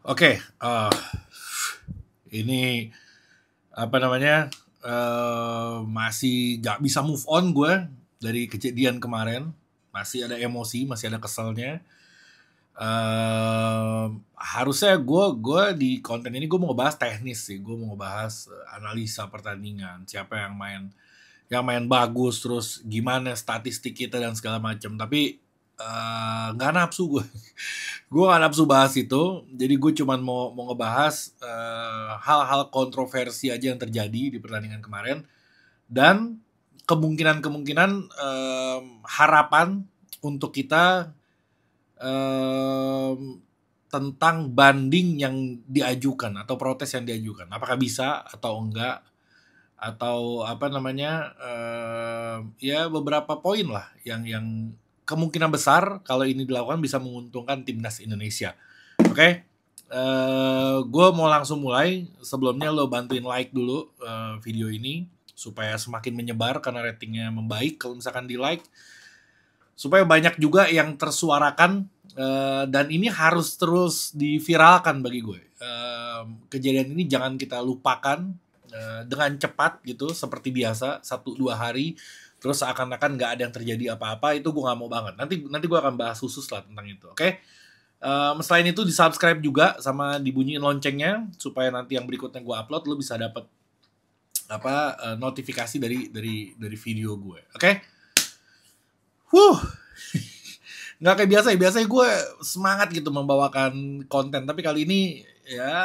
Oke, ini apa namanya, masih gak bisa move on gue dari kejadian kemarin. Masih ada emosi, masih ada keselnya. Harusnya gue di konten ini gue mau ngebahas teknis sih, gue mau ngebahas, analisa pertandingan, siapa yang main bagus, terus gimana statistik kita dan segala macam. Tapi, nggak nafsu gue. Gue gak nafsu bahas itu, jadi gue cuman mau ngebahas hal-hal kontroversi aja yang terjadi di pertandingan kemarin dan kemungkinan-kemungkinan harapan untuk kita tentang banding yang diajukan atau protes yang diajukan. Apakah bisa atau enggak, atau apa namanya, ya beberapa poin lah yang kemungkinan besar kalau ini dilakukan bisa menguntungkan timnas Indonesia. Oke, gue mau langsung mulai. Sebelumnya lo bantuin like dulu video ini supaya semakin menyebar karena ratingnya membaik kalau misalkan di like, supaya banyak juga yang tersuarakan, dan ini harus terus diviralkan bagi gue. Kejadian ini jangan kita lupakan dengan cepat gitu seperti biasa 1-2 hari terus seakan-akan nggak ada yang terjadi apa-apa. Itu gue nggak mau banget. Nanti gue akan bahas khusus lah tentang itu. Oke. Selain itu di subscribe juga sama dibunyiin loncengnya supaya nanti yang berikutnya gue upload lo bisa dapat notifikasi dari video gue. Oke. Nggak kayak biasa ya. Biasanya gue semangat gitu membawakan konten, tapi kali ini ya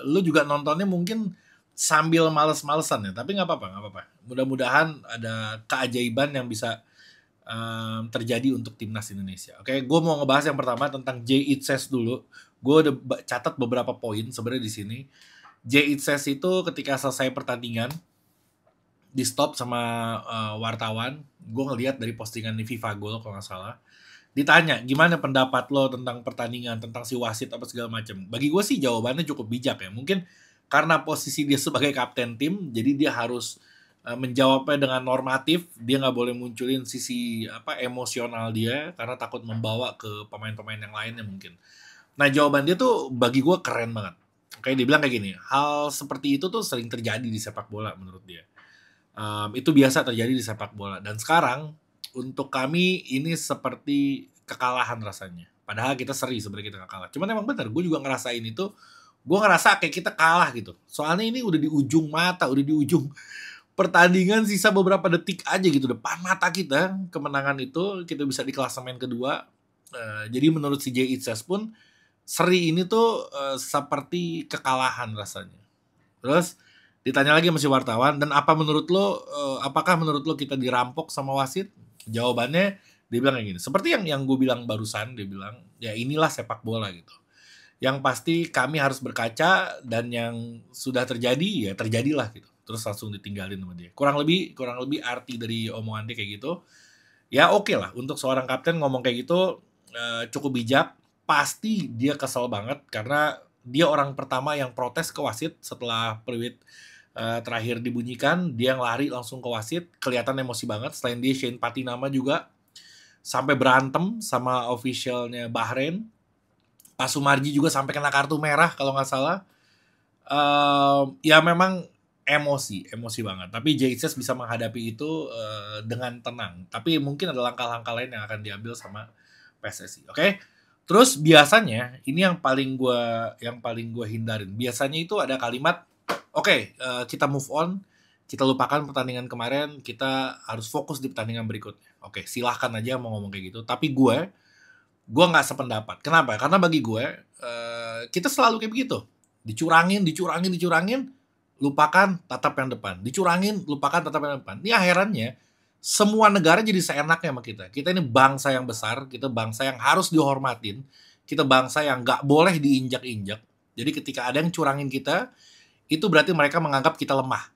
lu juga nontonnya mungkin sambil males-malesan ya. Tapi nggak apa-apa, nggak apa-apa. Mudah-mudahan ada keajaiban yang bisa terjadi untuk timnas Indonesia. Oke, gue mau ngebahas yang pertama tentang Jay Itzes dulu. Gue udah catat beberapa poin sebenarnya di sini. Jay Itzes itu ketika selesai pertandingan di stop sama wartawan. Gue ngelihat dari postingan di FIFA Goal kalau nggak salah. Ditanya gimana pendapat lo tentang pertandingan, tentang si wasit apa segala macam. Bagi gue sih jawabannya cukup bijak ya. Mungkin karena posisi dia sebagai kapten tim, jadi dia harus menjawabnya dengan normatif. Dia nggak boleh munculin sisi emosional dia karena takut membawa ke pemain-pemain yang lainnya mungkin. Nah, jawaban dia tuh bagi gue keren banget. Kayak dia bilang kayak gini, hal seperti itu tuh sering terjadi di sepak bola menurut dia. Itu biasa terjadi di sepak bola. Dan sekarang untuk kami ini seperti kekalahan rasanya. Padahal kita seri sebenarnya kita kalah. Cuman emang bener, gue juga ngerasain itu. Gue ngerasa kayak kita kalah gitu. Soalnya ini udah di ujung mata, udah di ujung pertandingan, sisa beberapa detik aja gitu depan mata kita kemenangan itu kita bisa di klasemen kedua. Jadi menurut si Jay Itzes pun seri ini tuh seperti kekalahan rasanya. Terus ditanya lagi sama si wartawan, dan apakah menurut lo kita dirampok sama wasit? Jawabannya dia bilang kayak gini. Seperti yang gue bilang barusan, dia bilang, ya inilah sepak bola gitu. Yang pasti kami harus berkaca dan yang sudah terjadi ya terjadilah gitu. Terus langsung ditinggalin sama dia. Kurang lebih arti dari omongan dia kayak gitu. Ya oke lah untuk seorang kapten ngomong kayak gitu cukup bijak. Pasti dia kesel banget karena dia orang pertama yang protes ke wasit setelah peluit terakhir dibunyikan. Dia yang lari langsung ke wasit, kelihatan emosi banget. Selain dia, Shane Patinama juga sampai berantem sama officialnya Bahrain. Pak Sumarji juga sampai kena kartu merah kalau nggak salah. Ya memang emosi banget. Tapi Jesus bisa menghadapi itu dengan tenang. Tapi mungkin ada langkah-langkah lain yang akan diambil sama PSSI. Oke? Terus biasanya ini yang paling gue hindarin. Biasanya itu ada kalimat, oke, kita move on, kita lupakan pertandingan kemarin, kita harus fokus di pertandingan berikutnya. Oke, silahkan aja mau ngomong kayak gitu. Tapi gue nggak sependapat. Kenapa? Karena bagi gue kita selalu kayak begitu. Dicurangin, lupakan, tatap yang depan. Dicurangin, lupakan, tatap yang depan. Ini akhirannya semua negara jadi seenaknya sama kita. Kita ini bangsa yang besar, kita bangsa yang harus dihormatin, kita bangsa yang nggak boleh diinjak-injak. Jadi ketika ada yang curangin kita, itu berarti mereka menganggap kita lemah.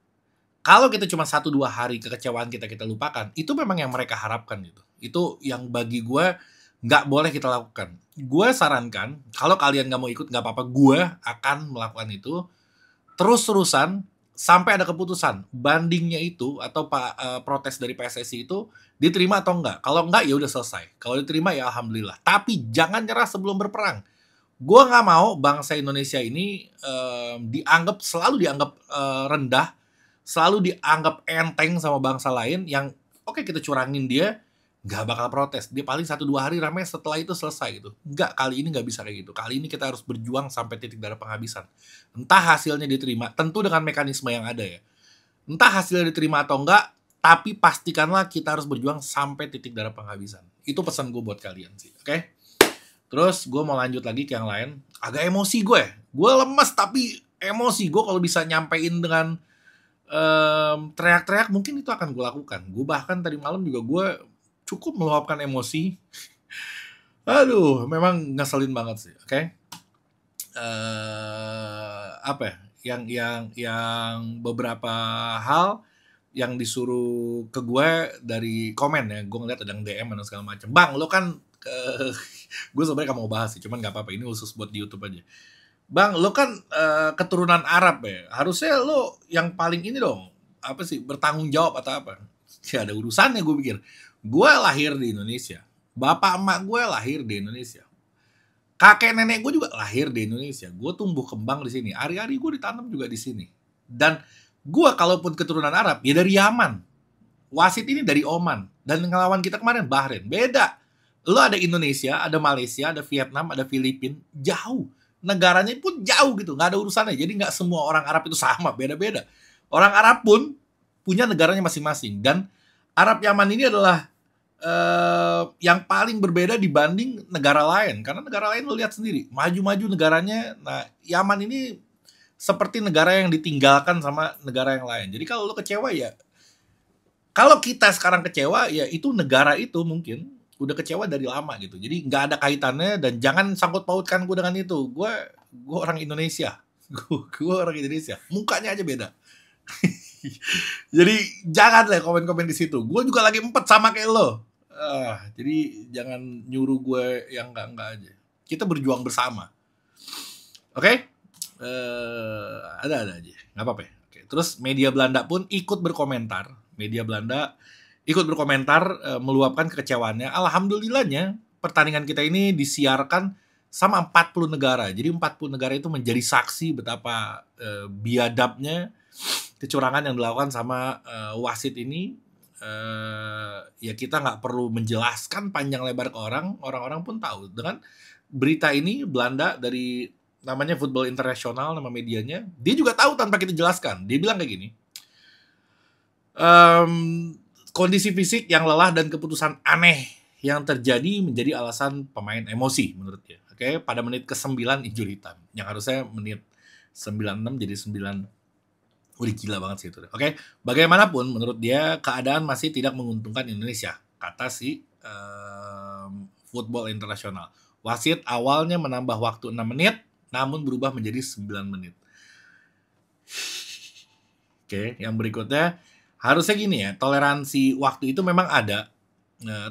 Kalau kita cuma 1-2 hari kekecewaan kita lupakan, itu memang yang mereka harapkan gitu. Itu yang bagi gue nggak boleh kita lakukan. Gue sarankan, kalau kalian nggak mau ikut nggak apa-apa, gue akan melakukan itu terus-terusan sampai ada keputusan bandingnya itu atau protes dari PSSI itu diterima atau enggak. Kalau enggak ya udah selesai. Kalau diterima ya alhamdulillah. Tapi jangan nyerah sebelum berperang. Gue nggak mau bangsa Indonesia ini selalu dianggap rendah, selalu dianggap enteng sama bangsa lain yang oke kita curangin dia, nggak bakal protes. Dia paling 1-2 hari ramai, setelah itu selesai gitu. Nggak, kali ini nggak bisa kayak gitu. Kali ini kita harus berjuang sampai titik darah penghabisan. Entah hasilnya diterima, tentu dengan mekanisme yang ada ya. Entah hasilnya diterima atau enggak, tapi pastikanlah kita harus berjuang sampai titik darah penghabisan. Itu pesan gue buat kalian sih, oke? Terus gue mau lanjut lagi ke yang lain. Agak emosi gue. Gue lemes tapi emosi. Gue kalau bisa nyampein dengan teriak-teriak mungkin itu akan gue lakukan. Gue bahkan tadi malam juga gue cukup meluapkan emosi. Aduh, memang ngeselin banget sih, oke? Apa ya? Yang beberapa hal yang disuruh ke gue dari komen ya, gue ngeliat ada yang DM dan segala macam. Bang, lo kan gue sebenarnya gak mau bahas sih, cuman gak apa-apa, ini khusus buat di YouTube aja. Bang, lo kan keturunan Arab ya, harusnya lo yang paling ini dong, apa sih, bertanggung jawab atau apa? Ya ada urusannya gue pikir. Gue lahir di Indonesia, bapak emak gue lahir di Indonesia, kakek nenek gue juga lahir di Indonesia, gue tumbuh kembang di sini, ari-ari gue ditanam juga di sini. Dan gue kalaupun keturunan Arab, ya dari Yaman. Wasit ini dari Oman. Dan ngelawan kita kemarin Bahrain. Beda. Lo ada Indonesia, ada Malaysia, ada Vietnam, ada Filipina. Jauh. Negaranya pun jauh gitu. Nggak ada urusannya. Jadi nggak semua orang Arab itu sama. Beda-beda. Orang Arab pun punya negaranya masing-masing. Dan Arab Yaman ini adalah yang paling berbeda dibanding negara lain. Karena negara lain lo lihat sendiri. Maju-maju negaranya. Nah, Yaman ini seperti negara yang ditinggalkan sama negara yang lain. Jadi kalau lo kecewa ya, kalau kita sekarang kecewa ya itu negara itu mungkin udah kecewa dari lama gitu. Jadi nggak ada kaitannya dan jangan sangkut pautkan gue dengan itu. Gue orang Indonesia. Gue orang Indonesia. Mukanya aja beda. Jadi jangan lah komen-komen di situ. Gue juga lagi empet sama kayak lo. Jadi jangan nyuruh gue yang enggak aja. Kita berjuang bersama. Oke? Ada aja, nggak apa-apa ya. Oke. Terus media Belanda pun ikut berkomentar. Media Belanda ikut berkomentar, meluapkan kekecewaannya. Alhamdulillahnya pertandingan kita ini disiarkan sama 40 negara. Jadi 40 negara itu menjadi saksi betapa biadabnya kecurangan yang dilakukan sama wasit ini. Ya kita nggak perlu menjelaskan panjang lebar ke orang-orang pun tahu. Dengan berita ini Belanda dari namanya Football International, nama medianya, dia juga tahu tanpa kita jelaskan. Dia bilang kayak gini, kondisi fisik yang lelah dan keputusan aneh yang terjadi menjadi alasan pemain emosi menurut dia. Oke, pada menit ke-9 injury time, yang harusnya menit 96 jadi 9. Udah gila banget sih itu. Oke, bagaimanapun menurut dia keadaan masih tidak menguntungkan Indonesia, kata si Football International. Wasit awalnya menambah waktu 6 menit, namun berubah menjadi 9 menit. Oke, yang berikutnya harusnya gini ya, toleransi waktu itu memang ada,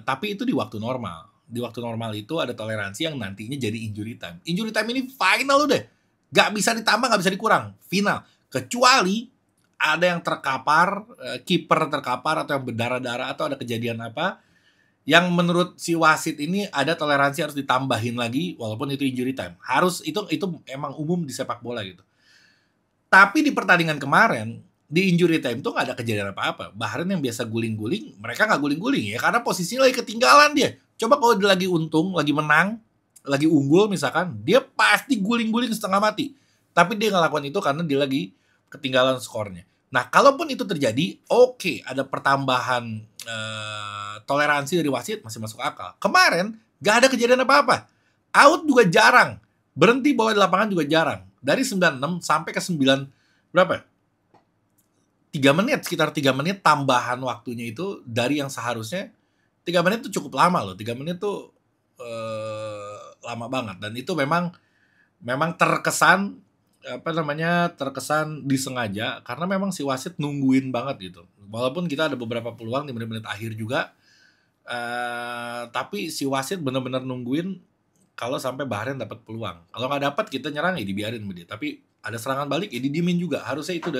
tapi itu di waktu normal. Di waktu normal itu ada toleransi yang nantinya jadi injury time. Injury time ini final udah, nggak bisa ditambah, nggak bisa dikurang, final. Kecuali ada yang terkapar, kiper terkapar atau yang berdarah-darah atau ada kejadian apa, yang menurut si wasit ini ada toleransi harus ditambahin lagi walaupun itu injury time. Harus itu emang umum di sepak bola gitu. Tapi di pertandingan kemarin di injury time tuh nggak ada kejadian apa-apa. Bahrain yang biasa guling-guling, mereka nggak guling-guling ya karena posisinya lagi ketinggalan dia. Coba kalau dia lagi untung, lagi menang, lagi unggul misalkan, dia pasti guling-guling setengah mati. Tapi dia nggak lakukan itu karena dia lagi ketinggalan skornya. Nah, kalaupun itu terjadi, oke, ada pertambahan toleransi dari wasit masih masuk akal. Kemarin gak ada kejadian apa-apa. Out juga jarang. Berhenti bola di lapangan juga jarang. Dari 96 sampai ke 9 berapa? 3 menit, sekitar 3 menit tambahan waktunya itu dari yang seharusnya 3 menit itu cukup lama loh. 3 menit tuh lama banget dan itu memang terkesan terkesan disengaja karena memang si wasit nungguin banget gitu. Walaupun kita ada beberapa peluang di menit-menit akhir juga, tapi si wasit benar-benar nungguin kalau sampai Bahrain dapat peluang. Kalau nggak dapat kita nyerang ya dibiarin sama dia. Tapi ada serangan balik ya didiemin juga. Harusnya itu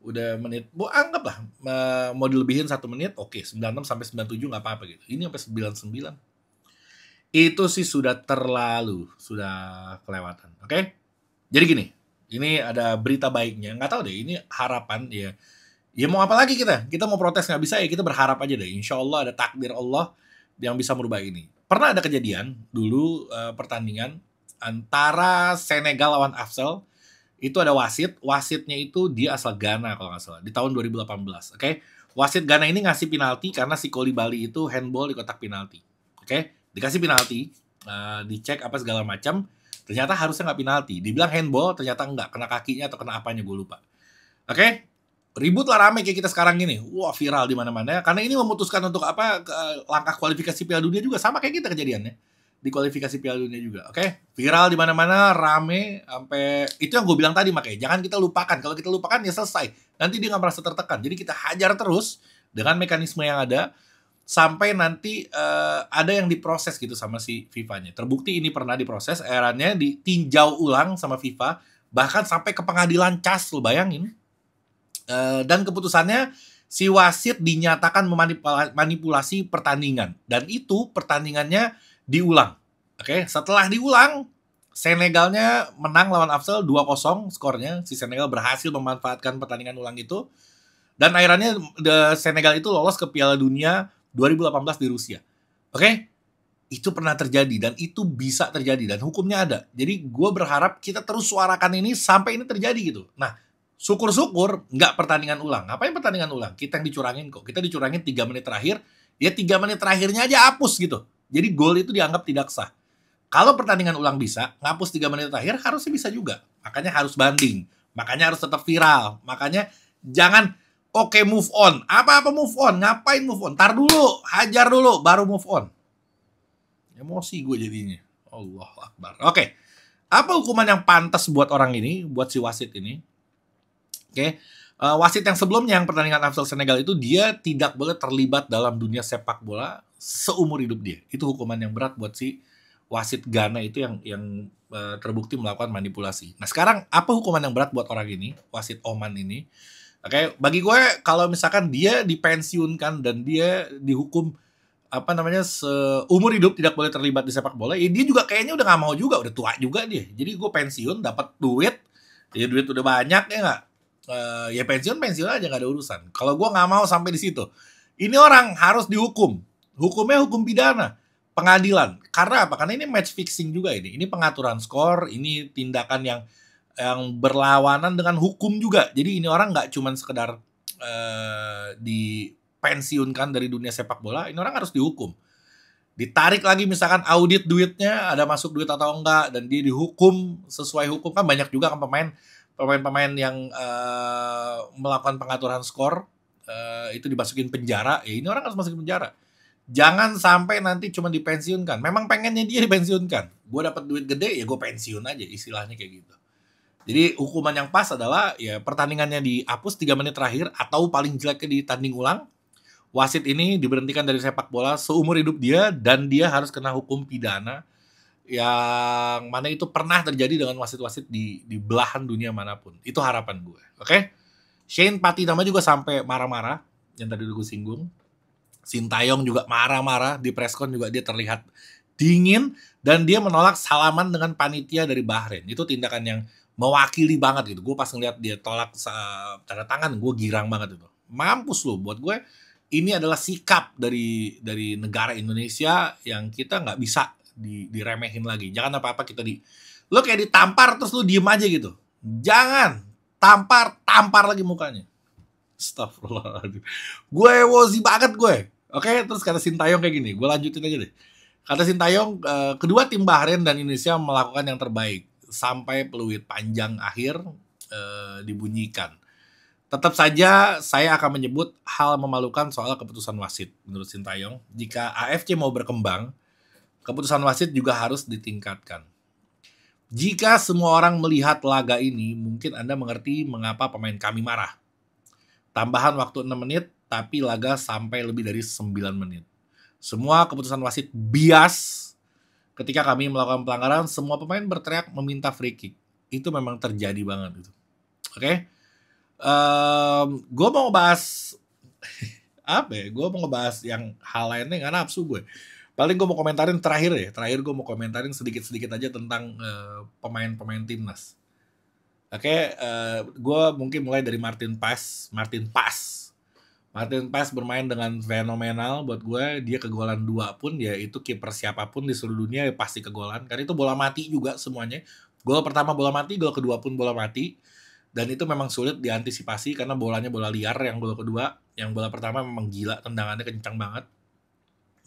udah menit, anggaplah mau dilebihin 1 menit, oke, 96 sampai 97 nggak apa-apa gitu. Ini sampai 99. Itu sih sudah terlalu, sudah kelewatan. Oke? Jadi gini, ini ada berita baiknya. Nggak tahu deh, ini harapan ya. Ya mau apa lagi kita? Kita mau protes nggak bisa ya kita berharap aja deh. Insya Allah ada takdir Allah yang bisa merubah ini. Pernah ada kejadian dulu pertandingan antara Senegal lawan Afsel. Itu ada wasit, wasitnya itu dia asal Ghana kalau nggak salah, di tahun 2018, oke? Wasit Ghana ini ngasih penalti karena si Koulibaly itu handball di kotak penalti, oke? Dikasih penalti, dicek apa segala macam, ternyata harusnya nggak penalti. Dibilang handball, ternyata nggak, kena kakinya atau kena apanya gue lupa. Oke? Ribut lah rame kayak kita sekarang gini. Wah, viral di mana-mana karena ini memutuskan untuk apa langkah kualifikasi Piala Dunia juga sama kayak kita kejadiannya di kualifikasi Piala Dunia juga. Oke? Viral di mana-mana, rame sampai itu yang gue bilang tadi makanya jangan kita lupakan. Kalau kita lupakan ya selesai. Nanti dia nggak merasa tertekan. Jadi kita hajar terus dengan mekanisme yang ada sampai nanti ada yang diproses gitu sama si FIFA-nya. Terbukti ini pernah diproses, eranya ditinjau ulang sama FIFA, bahkan sampai ke pengadilan CAS, lo bayangin. Dan keputusannya si wasit dinyatakan memanipulasi pertandingan dan itu pertandingannya diulang. Oke, setelah diulang Senegalnya menang lawan Afsel 2-0 skornya. Si Senegal berhasil memanfaatkan pertandingan ulang itu dan akhirnya Senegal itu lolos ke Piala Dunia 2018 di Rusia. Oke? Itu pernah terjadi dan itu bisa terjadi dan hukumnya ada. Jadi gue berharap kita terus suarakan ini sampai ini terjadi gitu. Nah, syukur-syukur nggak pertandingan ulang. Ngapain pertandingan ulang? Kita yang dicurangin kok. Kita dicurangin 3 menit terakhir, ya 3 menit terakhirnya aja hapus gitu. Jadi gol itu dianggap tidak sah. Kalau pertandingan ulang bisa, ngapus 3 menit terakhir harusnya bisa juga. Makanya harus banding. Makanya harus tetap viral. Makanya jangan oke move on. Apa-apa move on. Ngapain move on? Tar dulu, hajar dulu, baru move on. Emosi gue jadinya. Allah Akbar. Oke. Apa hukuman yang pantas buat orang ini, buat si wasit ini? Oke. Wasit yang sebelumnya yang pertandingan Afsel Senegal itu dia tidak boleh terlibat dalam dunia sepak bola seumur hidup dia. Itu hukuman yang berat buat si wasit Ghana itu yang terbukti melakukan manipulasi. Nah, sekarang apa hukuman yang berat buat orang ini, wasit Oman ini? Oke, bagi gue kalau misalkan dia dipensiunkan dan dia dihukum apa namanya seumur hidup tidak boleh terlibat di sepak bola, ya dia juga kayaknya udah nggak mau juga, udah tua juga dia. Jadi gue pensiun dapat duit, ya duit udah banyak ya nggak, ya pensiun aja nggak ada urusan. Kalau gue nggak mau sampai di situ. Ini orang harus dihukum, hukumnya hukum pidana, pengadilan. Karena apa? Karena ini match fixing juga ini pengaturan skor, ini tindakan yang berlawanan dengan hukum juga. Jadi ini orang nggak cuman sekedar dipensiunkan dari dunia sepak bola, ini orang harus dihukum. Ditarik lagi misalkan audit duitnya, ada masuk duit atau enggak, dan dia dihukum sesuai hukum. Kan banyak juga kan pemain yang melakukan pengaturan skor, itu dimasukin penjara, ya ini orang harus masukin penjara. Jangan sampai nanti cuma dipensiunkan. Memang pengennya dia dipensiunkan. Gue dapat duit gede, ya gue pensiun aja, istilahnya kayak gitu. Jadi hukuman yang pas adalah ya pertandingannya dihapus 3 menit terakhir atau paling jeleknya ditanding ulang. Wasit ini diberhentikan dari sepak bola seumur hidup dia dan dia harus kena hukum pidana yang mana itu pernah terjadi dengan wasit-wasit di belahan dunia manapun. Itu harapan gue. Oke? Shane Patinama juga sampai marah-marah yang tadi gue singgung. Sintayong juga marah-marah di preskon juga dia terlihat dingin dan dia menolak salaman dengan panitia dari Bahrain. Itu tindakan yang mewakili banget gitu. Gue pas ngeliat dia tolak tanda tangan, gue girang banget itu. Mampus lo, buat gue ini adalah sikap dari negara Indonesia yang kita nggak bisa diremehin lagi. Jangan apa-apa kita lo kayak ditampar terus lo diem aja gitu. Jangan tampar lagi mukanya. Astagfirullahaladzim. Gue emosi banget gue. Oke, terus kata Sintayong kayak gini, gue lanjutin aja deh. Kata Sintayong, kedua tim Bahrain dan Indonesia melakukan yang terbaik sampai peluit panjang akhir dibunyikan. Tetap saja saya akan menyebut hal memalukan soal keputusan wasit. Menurut Sintayong, jika AFC mau berkembang, keputusan wasit juga harus ditingkatkan. Jika semua orang melihat laga ini, mungkin Anda mengerti mengapa pemain kami marah. Tambahan waktu 6 menit, tapi laga sampai lebih dari 9 menit. Semua keputusan wasit bias. Ketika kami melakukan pelanggaran, semua pemain berteriak meminta free kick. Itu memang terjadi banget gitu. Oke? Gue mau ngebahas apa ya? Gue mau ngebahas yang hal lainnya nggak nafsu gue. Paling gue mau komentarin terakhir gue mau komentarin sedikit-sedikit aja tentang pemain-pemain timnas. Oke, gue mungkin mulai dari Martin Paes. Martin Paes bermain dengan fenomenal buat gue. Dia kegolan 2 pun, ya itu kiper siapapun di seluruh dunia ya pasti kegolan. Karena itu bola mati juga semuanya. Gol pertama bola mati, gol kedua pun bola mati. Dan itu memang sulit diantisipasi karena bolanya bola liar yang gol kedua. Yang bola pertama memang gila, tendangannya kencang banget.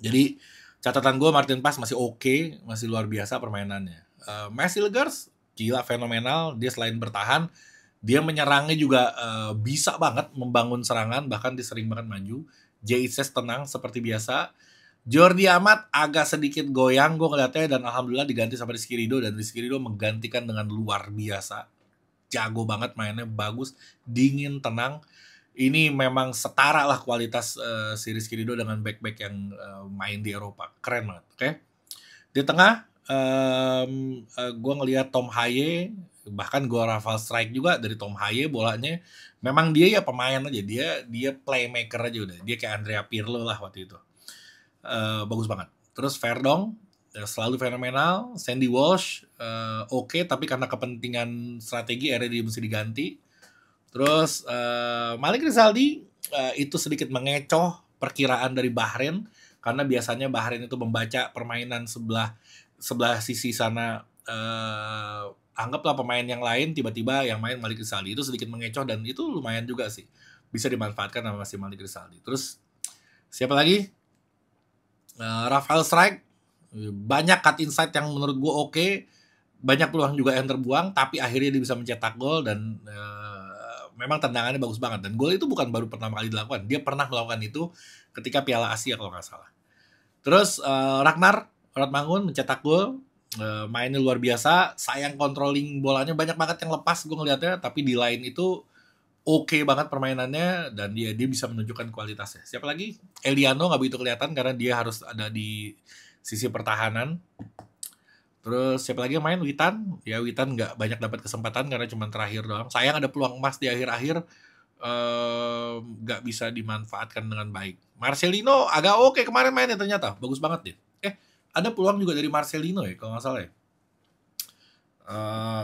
Jadi catatan gue Martin Paes masih oke, masih luar biasa permainannya. Messi Legers gila fenomenal, dia selain bertahan, dia menyerangnya juga bisa banget membangun serangan, bahkan dia sering banget maju. JIS tenang seperti biasa. Jordi Amat agak sedikit goyang gue ngeliatnya, dan alhamdulillah diganti sama Rizky Ridho, dan Rizky Ridho menggantikan dengan luar biasa. Jago banget mainnya, bagus, dingin, tenang. Ini memang setara lah kualitas si Rizky Ridho dengan back-back yang main di Eropa. Keren banget, oke? Di tengah, gue ngelihat Tom Haye, bahkan gue Rafael strike juga dari Tom Haye bolanya. Memang dia ya pemain aja, dia playmaker aja udah. Dia kayak Andrea Pirlo lah waktu itu. Bagus banget. Terus Verdong selalu fenomenal. Sandy Walsh oke, tapi karena kepentingan strategi akhirnya dia mesti diganti. Terus Malik Rizaldi itu sedikit mengecoh perkiraan dari Bahrain, karena biasanya Bahrain itu membaca permainan sebelah sisi sana, anggaplah pemain yang lain, tiba-tiba yang main Malik Rizaldi, itu sedikit mengecoh, dan itu lumayan juga sih, bisa dimanfaatkan sama si Malik Rizaldi. Terus siapa lagi? Rafael Strike, banyak cut inside yang menurut gue oke, banyak peluang juga yang terbuang, tapi akhirnya dia bisa mencetak gol, dan memang tendangannya bagus banget. Dan gol itu bukan baru pertama kali dilakukan, dia pernah melakukan itu ketika Piala Asia kalau nggak salah. Terus Ragnar Ratmangun mencetak gol, mainnya luar biasa. Sayang controlling bolanya banyak banget yang lepas gue ngelihatnya, tapi di line itu oke banget permainannya, dan dia bisa menunjukkan kualitasnya. Siapa lagi? Eliano nggak begitu kelihatan karena dia harus ada di sisi pertahanan. Terus siapa lagi yang main? Witan. Ya Witan nggak banyak dapat kesempatan karena cuma terakhir doang. Sayang ada peluang emas di akhir-akhir, nggak bisa dimanfaatkan dengan baik. Marcelino agak oke kemarin mainnya ternyata, bagus banget deh. Ada peluang juga dari Marcelino ya kalau nggak salah ya.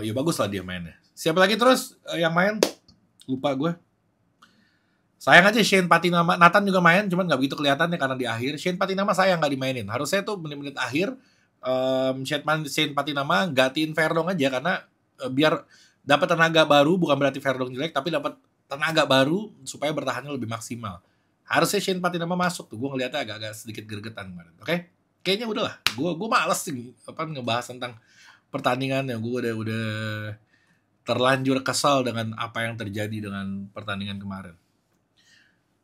Ya bagus lah dia mainnya. Siapa lagi terus yang main? Lupa gue. Sayang aja Shane Patinama, Nathan juga main, cuman nggak begitu kelihatan ya karena di akhir. Shane Patinama sayang nggak dimainin. Harusnya tuh menit-menit akhir Shane Patinama gantiin Verdong aja, karena biar dapat tenaga baru, bukan berarti Verdong jelek, tapi dapat tenaga baru supaya bertahannya lebih maksimal. Harusnya Shane Patinama masuk tuh. Gue ngeliatnya agak-agak sedikit gregetan kemarin. Oke? Kayaknya udahlah. Gue males sih ngebahas tentang pertandingannya. Gue udah terlanjur kesal dengan apa yang terjadi dengan pertandingan kemarin.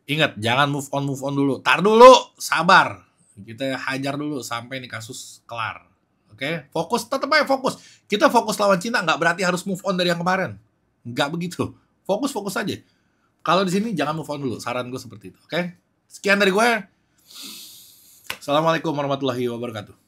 Ingat, jangan move on dulu. Tar dulu, sabar. Kita hajar dulu sampai nih kasus kelar. Oke? Fokus, tetap aja fokus. Kita fokus lawan Cina, nggak berarti harus move on dari yang kemarin. Nggak begitu. Fokus aja. Kalau di sini jangan move on dulu. Saran gue seperti itu. Oke? Sekian dari gue. Assalamualaikum warahmatullahi wabarakatuh.